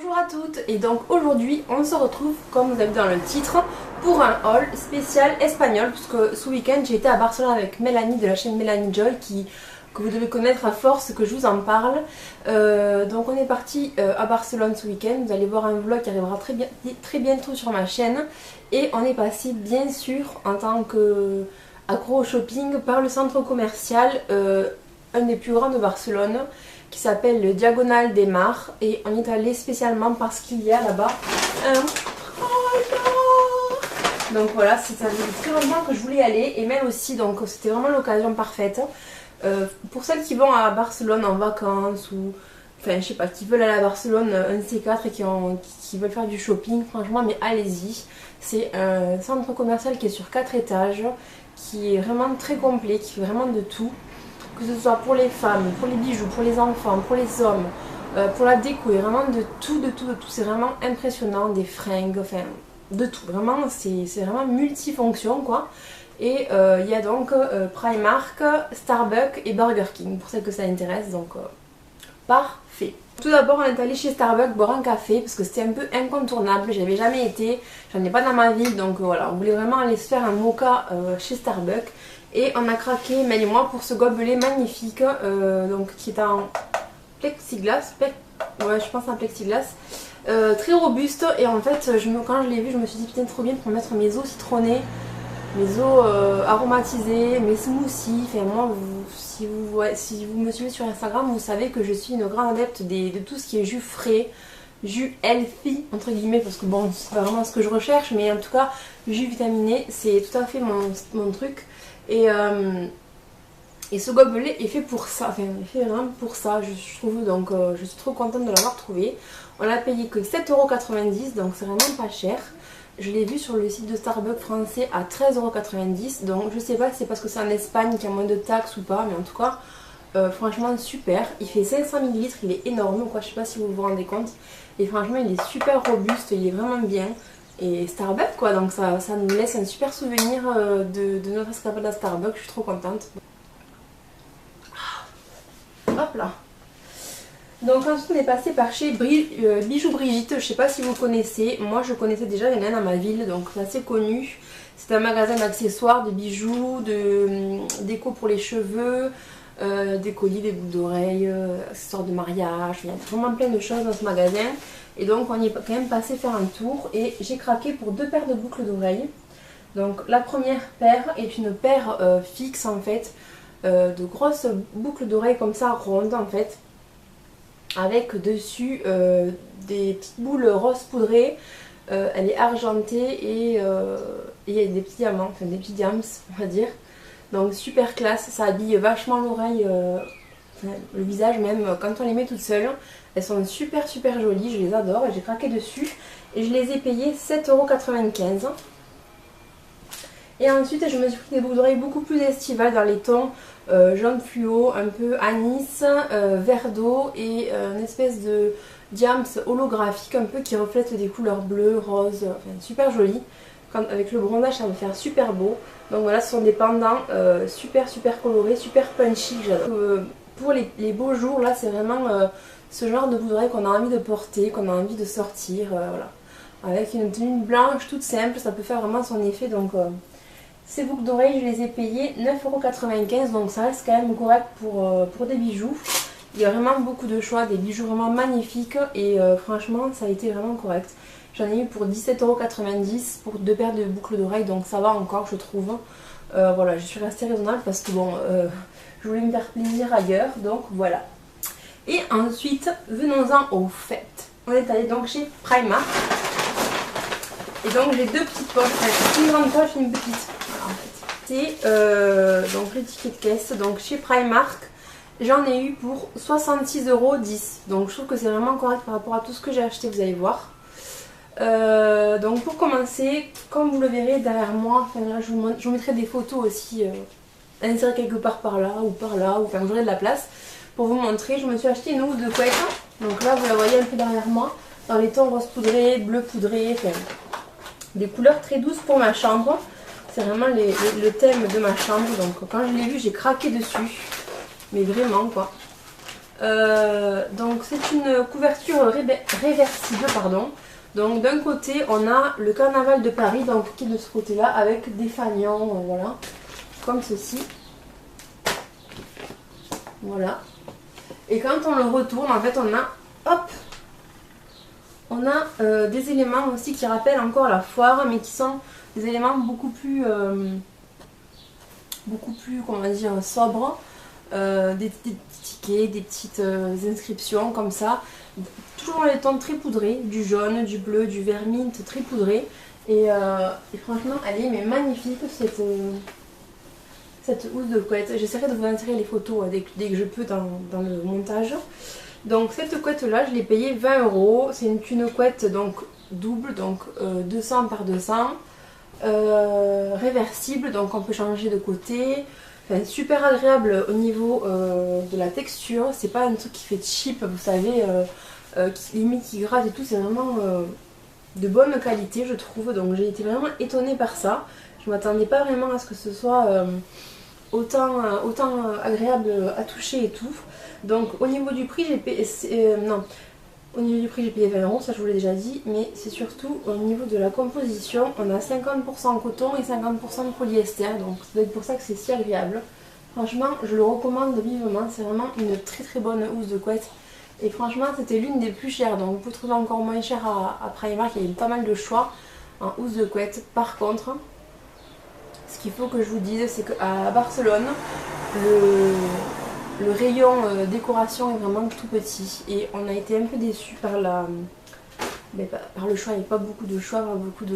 Bonjour à toutes, et donc aujourd'hui on se retrouve comme vous avez vu dans le titre pour un haul spécial espagnol, puisque ce week-end j'ai été à Barcelone avec Mélanie de la chaîne Mélanie Joy que vous devez connaître à force que je vous en parle. Donc on est parti à Barcelone ce week-end, vous allez voir un vlog qui arrivera très bientôt sur ma chaîne, et on est passé bien sûr en tant que accro au shopping par le centre commercial, un des plus grands de Barcelone, qui s'appelle le Diagonal des Mars, et on y est allé spécialement parce qu'il y a là-bas un trailer. Donc voilà, ça fait très longtemps que je voulais y aller, et Mel aussi, donc c'était vraiment l'occasion parfaite. Pour celles qui vont à Barcelone en vacances, ou enfin je sais pas, qui veulent aller à Barcelone, un de ces quatre, et qui veulent faire du shopping, franchement mais allez-y. C'est un centre commercial qui est sur 4 étages, qui est vraiment très complet, qui fait vraiment de tout. Que ce soit pour les femmes, pour les bijoux, pour les enfants, pour les hommes, pour la déco, et vraiment de tout. C'est vraiment impressionnant, des fringues, enfin de tout. Vraiment, c'est vraiment multifonction quoi. Et il y a donc Primark, Starbucks et Burger King pour celles que ça intéresse, donc parfait. Tout d'abord on est allé chez Starbucks boire un café parce que c'était un peu incontournable, j'avais jamais été, j'en ai pas dans ma ville, donc voilà, on voulait vraiment aller se faire un mocha chez Starbucks. Et on a craqué, Mel et moi, pour ce gobelet magnifique, donc qui est en plexiglas, ouais je pense en plexiglas, très robuste. Et en fait quand je l'ai vu je me suis dit putain trop bien pour mettre mes eaux citronnées, mes eaux aromatisées, mes smoothies. Enfin moi, si vous me suivez sur Instagram, vous savez que je suis une grande adepte de tout ce qui est jus frais, jus healthy entre guillemets, parce que bon c'est pas vraiment ce que je recherche, mais en tout cas jus vitaminé c'est tout à fait mon truc. Et ce gobelet est fait pour ça, enfin il est fait vraiment pour ça je trouve, donc je suis trop contente de l'avoir trouvé. On l'a payé que 7,90 €, donc c'est vraiment pas cher. Je l'ai vu sur le site de Starbucks français à 13,90 €, donc je sais pas si c'est parce que c'est en Espagne qu'il y a moins de taxes ou pas, mais en tout cas franchement super. Il fait 500 ml, il est énorme quoi, je sais pas si vous vous rendez compte, et franchement il est super robuste, il est vraiment bien. Et Starbucks quoi, donc ça nous laisse un super souvenir de notre escapade à Starbucks, je suis trop contente. Hop là. Donc ensuite on est passé par chez Bijoux Brigitte, je sais pas si vous connaissez, moi je connaissais déjà, il y en a dans ma ville, donc c'est assez connu. C'est un magasin d'accessoires, de bijoux, de déco pour les cheveux, des colliers, des boucles d'oreilles, accessoires de mariage, il y a vraiment plein de choses dans ce magasin. Et donc on y est quand même passé faire un tour, et j'ai craqué pour 2 paires de boucles d'oreilles. Donc la première paire est une paire fixe en fait, de grosses boucles d'oreilles comme ça, rondes en fait, avec dessus des petites boules rose poudrées. Elle est argentée, et il y a des petits diamants, enfin des petits diams on va dire. Donc super classe, ça habille vachement l'oreille, le visage même quand on les met toutes seules. Elles sont super jolies, je les adore, et j'ai craqué dessus, et je les ai payées 7,95 €. Et ensuite je me suis pris des boucles d'oreilles beaucoup plus estivales dans les tons jaune fluo, un peu anis, vert d'eau, et une espèce de diams holographique un peu qui reflète des couleurs bleues, roses, enfin super joli. Avec le bronzage ça va faire super beau. Donc voilà, ce sont des pendants super colorés, super punchy, j'adore. Pour les beaux jours là, c'est vraiment ce genre de boucle d'oreille qu'on a envie de porter, qu'on a envie de sortir, voilà. Avec une tenue blanche toute simple, ça peut faire vraiment son effet. Donc ces boucles d'oreilles je les ai payées 9,95 €, donc ça reste quand même correct pour des bijoux. Il y a vraiment beaucoup de choix, des bijoux vraiment magnifiques, et franchement ça a été vraiment correct. J'en ai eu pour 17,90 € pour 2 paires de boucles d'oreilles, donc ça va encore je trouve. Voilà, je suis restée raisonnable parce que bon, je voulais me faire plaisir ailleurs, donc voilà. Et ensuite, venons-en aux fêtes. On est allé donc chez Primark. Et donc j'ai 2 petites poches, enfin, une grande poche et une petite. Voilà, en fait. C'est donc le ticket de caisse. Donc chez Primark, j'en ai eu pour 66,10 €. Donc je trouve que c'est vraiment correct par rapport à tout ce que j'ai acheté, vous allez voir. Donc pour commencer, comme vous le verrez derrière moi, enfin là, je vous mettrai des photos aussi insérées quelque part par là, ou enfin j'aurai de la place pour vous montrer. Je me suis acheté une housse de couette, donc là vous la voyez un peu derrière moi, dans les tons rose poudré, bleu poudré, enfin, des couleurs très douces pour ma chambre. C'est vraiment le thème de ma chambre, donc quand je l'ai vu j'ai craqué dessus, mais vraiment quoi. Donc c'est une couverture réversible, pardon. Donc d'un côté on a le carnaval de Paris, donc qui est de ce côté là avec des fanions, voilà, comme ceci. Voilà. Et quand on le retourne, en fait on a, hop, on a des éléments aussi qui rappellent encore la foire, mais qui sont des éléments beaucoup plus, comment dire, sobres. Des petits tickets, des petites inscriptions comme ça. Toujours dans les tons très poudrés, du jaune, du bleu, du vert mint très poudré. Et franchement, elle est mais magnifique cette housse de couette. J'essaierai de vous insérer les photos dès que je peux dans le montage. Donc cette couette là, je l'ai payée 20 €. C'est une couette donc double, donc 200 par 200. Réversible, donc on peut changer de côté. Enfin, super agréable au niveau de la texture. C'est pas un truc qui fait cheap, vous savez, limite qui gratte et tout. C'est vraiment de bonne qualité, je trouve. Donc j'ai été vraiment étonnée par ça. Je m'attendais pas vraiment à ce que ce soit autant agréable à toucher et tout. Donc au niveau du prix, j'ai payé... Au niveau du prix, j'ai payé 20 €, ça je vous l'ai déjà dit, mais c'est surtout au niveau de la composition, on a 50% coton et 50% polyester, donc c'est peut-être pour ça que c'est si agréable. Franchement, je le recommande vivement, c'est vraiment une très très bonne housse de couette. Et franchement, c'était l'une des plus chères, donc vous pouvez trouver encore moins cher à Primark, il y a eu pas mal de choix en housse de couette. Par contre, ce qu'il faut que je vous dise, c'est qu'à Barcelone, le rayon décoration est vraiment tout petit et on a été un peu déçus par le choix. Il n'y a pas beaucoup de choix, pas beaucoup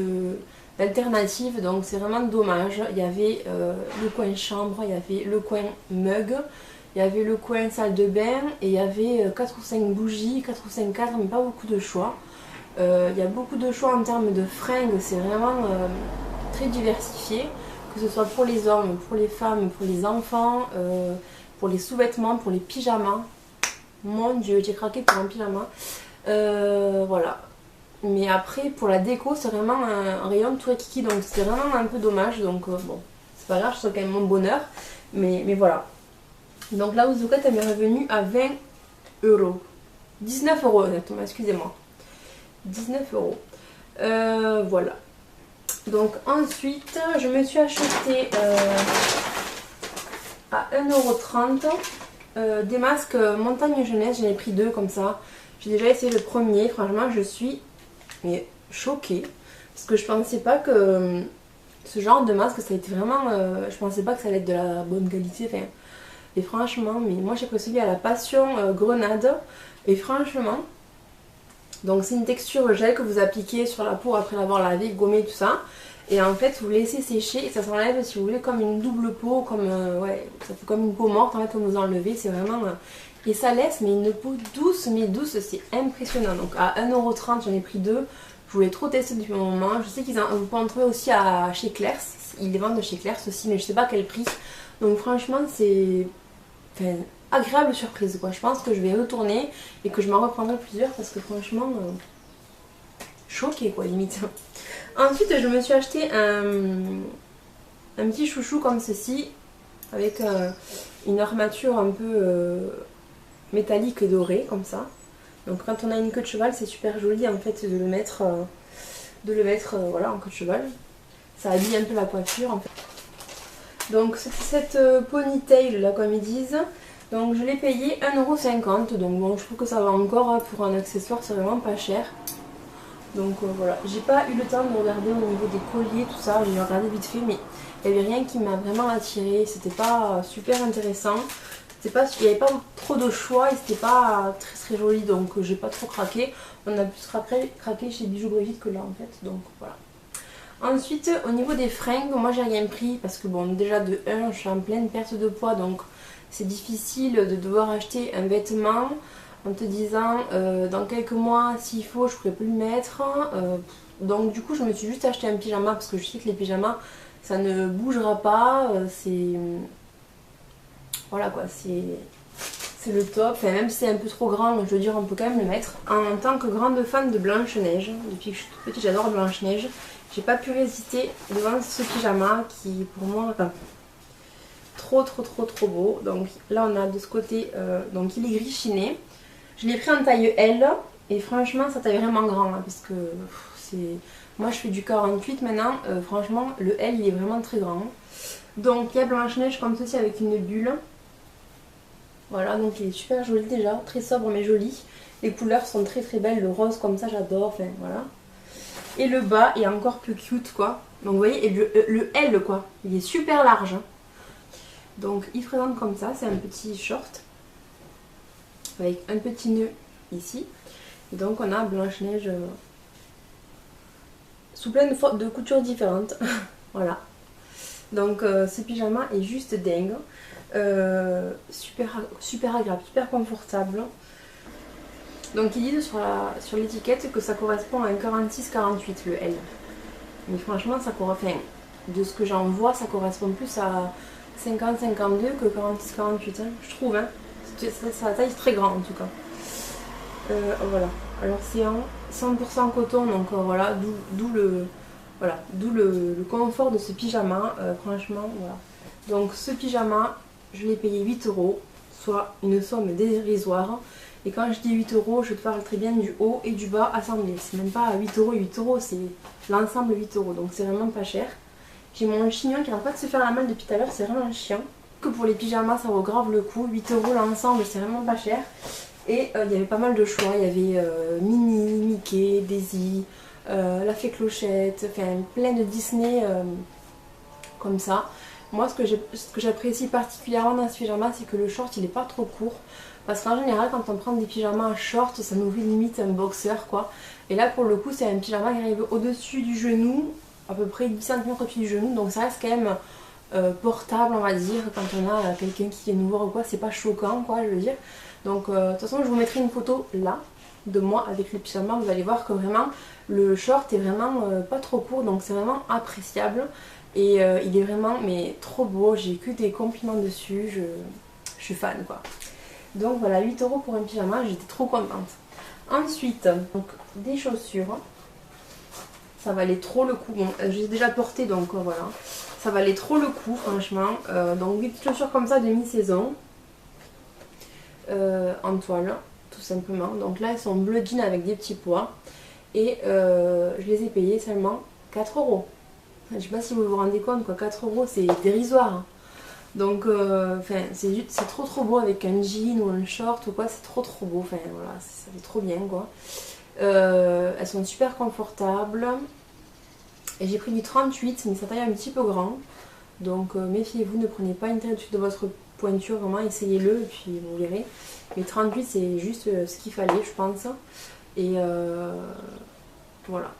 d'alternatives, donc c'est vraiment dommage. Il y avait le coin chambre, il y avait le coin mug, il y avait le coin salle de bain et il y avait 4 ou 5 bougies, 4 ou 5 cadres, mais pas beaucoup de choix. Il y a beaucoup de choix en termes de fringues, c'est vraiment très diversifié, que ce soit pour les hommes, pour les femmes, pour les enfants. Pour les sous-vêtements, pour les pyjamas. Mon dieu, j'ai craqué pour un pyjama. Voilà. Mais après, pour la déco, c'est vraiment un rayon tout kiki, donc c'est vraiment un peu dommage. Donc bon, c'est pas grave, je sens quand même mon bonheur. Mais voilà. Donc la housse de couette, elle m'est revenue à 20 €. 19 € exactement, excusez-moi. 19 €. Voilà. Donc ensuite, je me suis acheté... à 1,30 € des masques montagne jeunesse. J'en ai pris 2 comme ça. J'ai déjà essayé le premier, franchement je suis choquée parce que je pensais pas que ce genre de masque ça a été vraiment je pensais pas que ça allait être de la bonne qualité, enfin, et franchement, mais moi j'ai pris celui à la passion grenade et franchement, donc c'est une texture gel que vous appliquez sur la peau après l'avoir lavé, gommé, tout ça. Et en fait vous laissez sécher et ça s'enlève si vous voulez comme une double peau, comme ouais, ça fait comme une peau morte en fait quand vous enlevez, c'est vraiment et ça laisse mais une peau douce, mais douce, c'est impressionnant. Donc à 1,30 € j'en ai pris 2, je voulais trop tester depuis un moment. Je sais vous pouvez en trouver aussi chez Claire's, ils les vendent chez Claire's aussi, mais je sais pas quel prix. Donc franchement c'est agréable surprise quoi. Je pense que je vais retourner et que je m'en reprendrai plusieurs parce que franchement choquée quoi limite. Ensuite je me suis acheté un petit chouchou comme ceci avec une armature un peu métallique et dorée comme ça. Donc quand on a une queue de cheval c'est super joli en fait de le mettre voilà, en queue de cheval. Ça habille un peu la coiffure en fait. Donc c'est cette ponytail là comme ils disent. Donc je l'ai payé 1,50 €. Donc bon, je trouve que ça va encore hein, pour un accessoire, c'est vraiment pas cher. Donc voilà, j'ai pas eu le temps de regarder au niveau des colliers, tout ça, j'ai regardé vite fait, mais il n'y avait rien qui m'a vraiment attiré, c'était pas super intéressant, il n'y avait pas trop de choix et c'était pas très très joli, donc j'ai pas trop craqué. On a plus craqué chez Bijoux Brigitte que là en fait, donc voilà. Ensuite au niveau des fringues, moi j'ai rien pris parce que bon déjà de 1 je suis en pleine perte de poids, donc c'est difficile de devoir acheter un vêtement en te disant dans quelques mois s'il faut je pourrais plus le mettre, donc du coup je me suis juste acheté un pyjama parce que je sais que les pyjamas ça ne bougera pas, c'est voilà quoi, c'est le top, enfin, même si c'est un peu trop grand, je veux dire on peut quand même le mettre. En tant que grande fan de Blanche-Neige, depuis que je suis toute petite j'adore Blanche-Neige, j'ai pas pu résister devant ce pyjama qui pour moi, enfin, trop beau. Donc là on a de ce côté, donc il est gris chiné. Je l'ai pris en taille L et franchement ça taille vraiment grand hein, parce que c'est... Moi je fais du 48 maintenant, franchement le L il est vraiment très grand. Donc il y a Blanche-Neige comme ceci avec une bulle. Voilà, donc il est super joli déjà, très sobre mais joli. Les couleurs sont très belles, le rose comme ça j'adore, enfin voilà. Et le bas est encore plus cute quoi. Donc vous voyez, et le L quoi, il est super large. Hein. Donc il se présente comme ça, c'est un petit short. Avec un petit nœud ici. Et donc on a Blanche-Neige sous plein de coutures différentes. Voilà. Donc ce pyjama est juste dingue. Super agréable, super confortable. Donc ils disent sur l'étiquette que ça correspond à un 46-48 le L. Mais franchement ça correspond, enfin, de ce que j'en vois ça correspond plus à 50-52 que 46-48 hein, je trouve hein. Sa taille est très grande en tout cas. Voilà, alors c'est en 100% coton donc voilà, d'où le confort de ce pyjama, franchement voilà. Donc ce pyjama je l'ai payé 8 €, soit une somme dérisoire. Et quand je dis 8 €, je te parle très bien du haut et du bas assemblés. C'est même pas 8 €, 8 €, c'est l'ensemble 8 €. Donc c'est vraiment pas cher. J'ai mon chignon qui n'arrête pas de se faire la malle depuis tout à l'heure, c'est vraiment chiant. Que pour les pyjamas, ça vaut grave le coup. 8 € l'ensemble, c'est vraiment pas cher. Et il y avait pas mal de choix. Il y avait Minnie, Mickey, Daisy, La Fée Clochette, enfin plein de Disney comme ça. Moi, ce que j'apprécie particulièrement dans ce pyjama, c'est que le short, il est pas trop court. Parce qu'en général, quand on prend des pyjamas en short, ça nous fait limite un boxer, quoi. Et là, pour le coup, c'est un pyjama qui arrive au-dessus du genou, à peu près 10 cm au-dessus du genou. Donc ça reste quand même portable, on va dire, quand on a quelqu'un qui vient nous voir ou quoi. C'est pas choquant, quoi, je veux dire. Donc, de toute façon, je vous mettrai une photo là, de moi avec le pyjama. Vous allez voir que vraiment, le short est vraiment pas trop court. Donc c'est vraiment appréciable. Et il est vraiment mais trop beau, j'ai que des compliments dessus, je suis fan quoi. Donc voilà, 8 € pour un pyjama, j'étais trop contente. Ensuite, donc des chaussures, ça valait trop le coup. Bon, j'ai déjà porté donc voilà, ça valait trop le coup franchement. Donc des petites chaussures comme ça de mi-saison, en toile, tout simplement. Donc là elles sont bleu jean avec des petits pois. Et je les ai payées seulement 4 €. Je sais pas si vous vous rendez compte quoi, 4 € c'est dérisoire. Hein. Donc c'est trop beau avec un jean ou un short ou quoi, c'est trop beau. Enfin voilà, ça fait trop bien quoi. Elles sont super confortables. Et j'ai pris du 38 mais ça taille un petit peu grand. Donc méfiez-vous, ne prenez pas une taille au-dessus de votre pointure, vraiment essayez-le et puis vous verrez. Mais 38 c'est juste ce qu'il fallait je pense. Et voilà.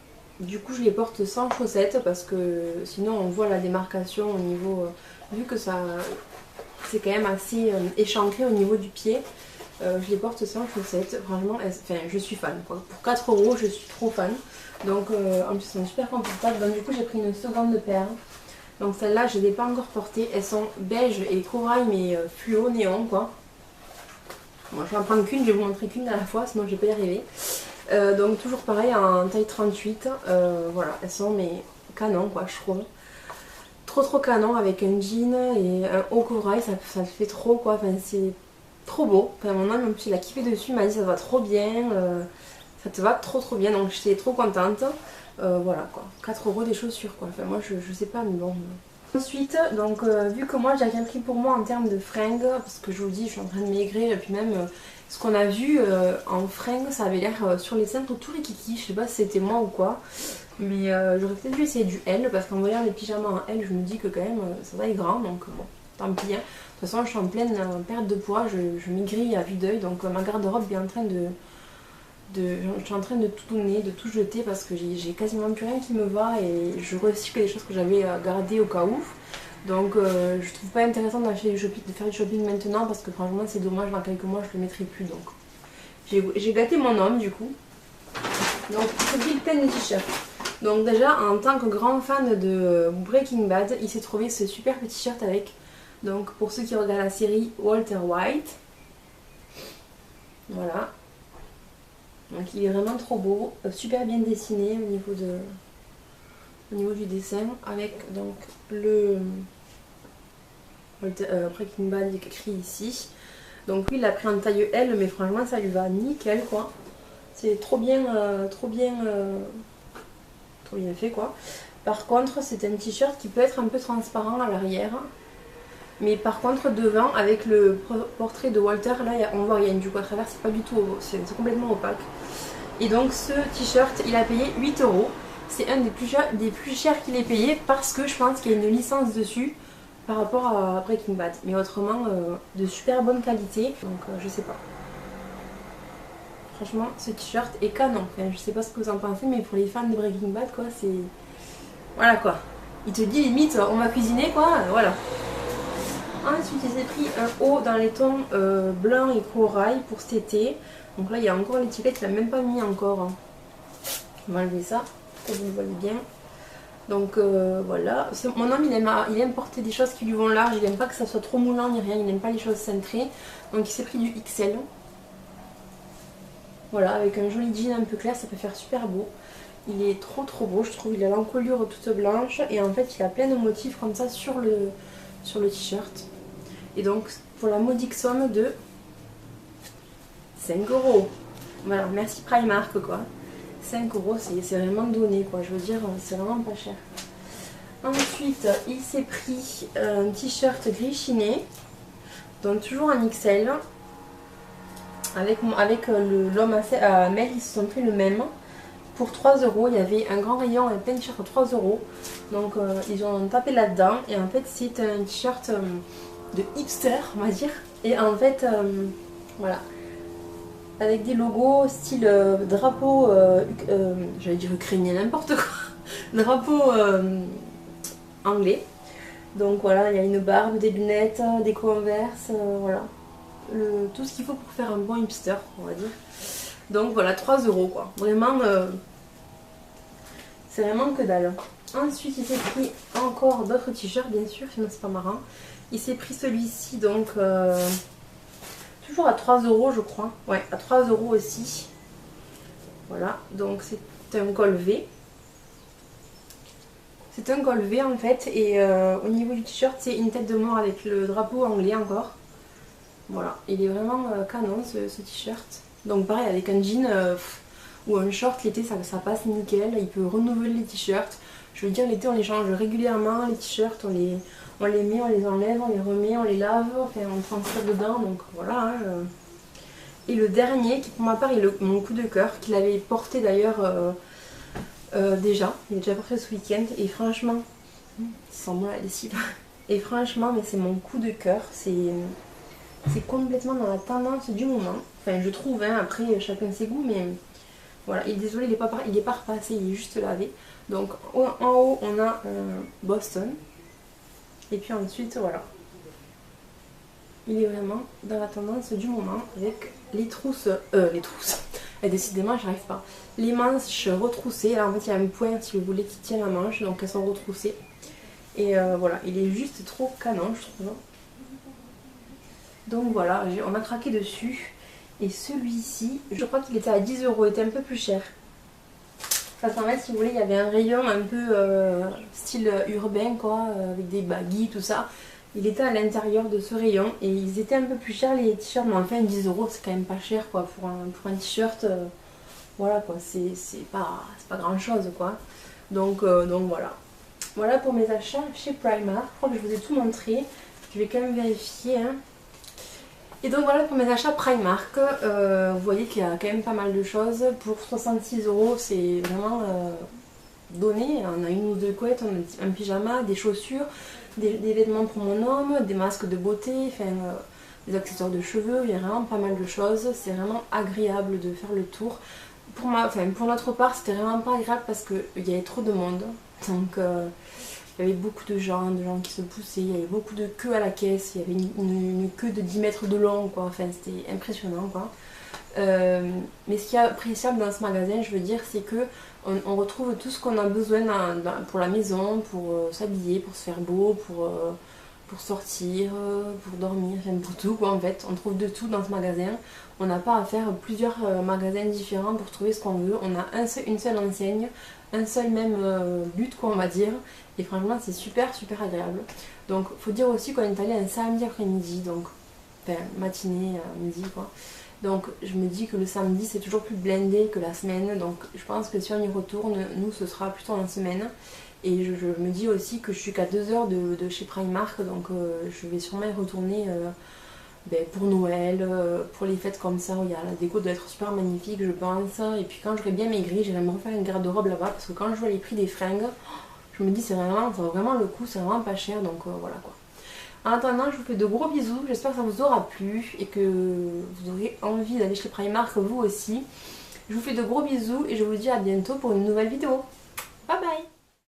Du coup je les porte sans chaussettes parce que sinon on voit la démarcation au niveau, vu que ça c'est quand même assez échancré au niveau du pied, je les porte sans chaussettes, franchement enfin, je suis fan quoi. Pour 4 € je suis trop fan, donc en plus elles sont super confortables, donc du coup j'ai pris une seconde paire, donc celle-là je ne les ai pas encore portées, elles sont beige et corail mais fluo néon quoi. Bon, je vais en prendre qu'une, je vais vous montrer qu'une à la fois sinon je vais pas y arriver. Donc toujours pareil en taille 38, voilà, elles sont mais canon quoi je trouve. Trop canon avec un jean et un haut corail, ça le fait trop quoi, enfin c'est trop beau. Enfin mon homme en plus il a kiffé dessus, il m'a dit ça va trop bien, ça te va trop bien, donc j'étais trop contente. Voilà quoi, 4 € des chaussures quoi, enfin moi je sais pas mais bon. Ensuite, donc vu que moi j'ai rien pris pour moi en termes de fringues, parce que je vous dis je suis en train de maigrir et puis même ce qu'on a vu en fringues ça avait l'air sur les seins tout les kikis, je sais pas si c'était moi ou quoi, mais j'aurais peut-être dû essayer du L parce qu'en voyant les pyjamas en L je me dis que quand même ça va être grand donc bon tant pis hein. De toute façon je suis en pleine perte de poids, je maigris à vue d'œil donc ma garde-robe est en train je suis en train de tout donner, de tout jeter parce que j'ai quasiment plus rien qui me va et je recycle les choses que j'avais gardées au cas où. Donc je trouve pas intéressant de faire du shopping maintenant parce que franchement c'est dommage, dans quelques mois je le mettrai plus. Donc j'ai gâté mon homme du coup. Donc il plein de t-shirts. Donc déjà en tant que grand fan de Breaking Bad, il s'est trouvé ce super petit t-shirt avec, donc pour ceux qui regardent la série, Walter White. Voilà. Donc il est vraiment trop beau, super bien dessiné au niveau du dessin, avec donc Breaking Bad écrit ici. Donc lui il l'a pris en taille L, mais franchement ça lui va nickel quoi. C'est trop bien fait quoi. Par contre c'est un t-shirt qui peut être un peu transparent à l'arrière. Mais par contre devant avec le portrait de Walter, là on voit rien du coup à travers, c'est pas du tout, c'est complètement opaque. Et donc ce t-shirt il a payé 8 €. C'est un des plus chers qu'il ait payé parce que je pense qu'il y a une licence dessus par rapport à Breaking Bad. Mais autrement de super bonne qualité, donc je sais pas. Franchement ce t-shirt est canon, enfin, je sais pas ce que vous en pensez mais pour les fans de Breaking Bad quoi c'est... Voilà quoi. Il te dit limite on va cuisiner quoi, voilà. Ensuite il s'est pris un haut dans les tons blanc et corail pour cet été. Donc là il y a encore l'étiquette, il l'a même pas mis encore. Hein. On va enlever ça, pour que vous le voyez bien. Donc voilà, mon homme il aime porter des choses qui lui vont large, il aime pas que ça soit trop moulant ni rien, il n'aime pas les choses cintrées. Donc il s'est pris du XL. Voilà, avec un joli jean un peu clair, ça peut faire super beau. Il est trop beau, je trouve, il a l'encolure toute blanche et en fait il a plein de motifs comme ça sur le t-shirt. Et donc pour la modique somme de 5 €. Voilà, merci Primark quoi. 5 € c'est vraiment donné quoi, je veux dire c'est vraiment pas cher. Ensuite il s'est pris un t-shirt gris chiné, donc toujours en XL. Avec l'homme à Mel, ils se sont pris le même. Pour 3 €, il y avait un grand rayon avec plein de t-shirts à 3 €. Donc ils ont tapé là-dedans. Et en fait c'est un t-shirt de hipster on va dire. Et en fait voilà. Avec des logos style drapeau, j'allais dire ukrainien, n'importe quoi. Drapeau anglais. Donc voilà, il y a une barbe, des lunettes, des Converse, voilà. Tout ce qu'il faut pour faire un bon hipster, on va dire. Donc voilà, 3 € quoi. Vraiment, c'est vraiment que dalle. Ensuite, il s'est pris encore d'autres t-shirts, bien sûr, sinon c'est pas marrant. Il s'est pris celui-ci, donc toujours à 3 € je crois. Ouais, à 3 € aussi. Voilà, donc c'est un col V. C'est un col V en fait, et au niveau du t-shirt, c'est une tête de mort avec le drapeau anglais encore. Voilà, il est vraiment canon ce t-shirt. Donc pareil, avec un jean ou un short l'été, ça passe nickel. Il peut renouveler les t-shirts. Je veux dire, l'été on les change régulièrement, les t-shirts, on les met, on les enlève, on les remet, on les lave, enfin on transpire dedans, donc voilà. Hein, Et le dernier, qui pour ma part est mon coup de cœur, qu'il avait porté d'ailleurs déjà, il est déjà porté ce week-end, et franchement, il sent bon la lessive. Et franchement, mais c'est mon coup de cœur, c'est complètement dans la tendance du moment. Enfin, je trouve, hein, après chacun ses goûts, mais voilà. Et désolé, il est pas repassé, il est juste lavé. Donc en haut, on a Boston. Et puis ensuite, voilà. Il est vraiment dans la tendance du moment avec les trousses. Et décidément, j'arrive pas. Les manches retroussées. Alors en fait, il y a un point, si vous voulez, qui tient la manche. Donc elles sont retroussées. Et voilà, il est juste trop canon, je trouve. Donc voilà, on a craqué dessus. Et celui-ci, je crois qu'il était à 10 €, il était un peu plus cher. Parce qu'en fait, si vous voulez, il y avait un rayon un peu style urbain, quoi, avec des baggy, tout ça. Il était à l'intérieur de ce rayon et ils étaient un peu plus chers les t-shirts, mais enfin 10 € c'est quand même pas cher quoi pour un t-shirt. Voilà quoi, c'est pas grand chose quoi. Donc voilà. Voilà pour mes achats chez Primark. Je crois que je vous ai tout montré. Je vais quand même vérifier. Hein. Et donc voilà pour mes achats Primark. Vous voyez qu'il y a quand même pas mal de choses. Pour 66 € c'est vraiment donné. On a une ou deux couettes, on a un pyjama, des chaussures, des vêtements pour mon homme, des masques de beauté, enfin, des accessoires de cheveux. Il y a vraiment pas mal de choses. C'est vraiment agréable de faire le tour. Pour notre part, c'était vraiment pas agréable parce qu'il y avait trop de monde. Donc il y avait beaucoup de gens qui se poussaient, il y avait beaucoup de queues à la caisse, il y avait une queue de 10 mètres de long, quoi. Enfin c'était impressionnant quoi. Mais ce qui est appréciable dans ce magasin, je veux dire, c'est que on retrouve tout ce qu'on a besoin pour la maison, pour s'habiller, pour se faire beau, pour pour sortir, pour dormir, enfin pour tout quoi en fait. On trouve de tout dans ce magasin. On n'a pas à faire plusieurs magasins différents pour trouver ce qu'on veut. On a une seule enseigne, un seul même but quoi on va dire. Et franchement c'est super agréable. Donc faut dire aussi qu'on est allé un samedi après-midi, donc enfin matinée, midi quoi. Donc je me dis que le samedi c'est toujours plus blindé que la semaine. Donc je pense que si on y retourne, nous ce sera plutôt en semaine. Et je me dis aussi que je suis qu'à 2 heures de chez Primark, donc je vais sûrement y retourner pour Noël, pour les fêtes comme ça, où il y a la déco doit être super magnifique je pense. Et puis quand j'aurai bien maigri, j'irai me refaire une garde-robe là-bas, parce que quand je vois les prix des fringues, je me dis c'est vraiment, ça vaut vraiment le coup, c'est vraiment pas cher, donc voilà quoi. En attendant, je vous fais de gros bisous, j'espère que ça vous aura plu et que vous aurez envie d'aller chez Primark vous aussi. Je vous fais de gros bisous et je vous dis à bientôt pour une nouvelle vidéo. Bye bye.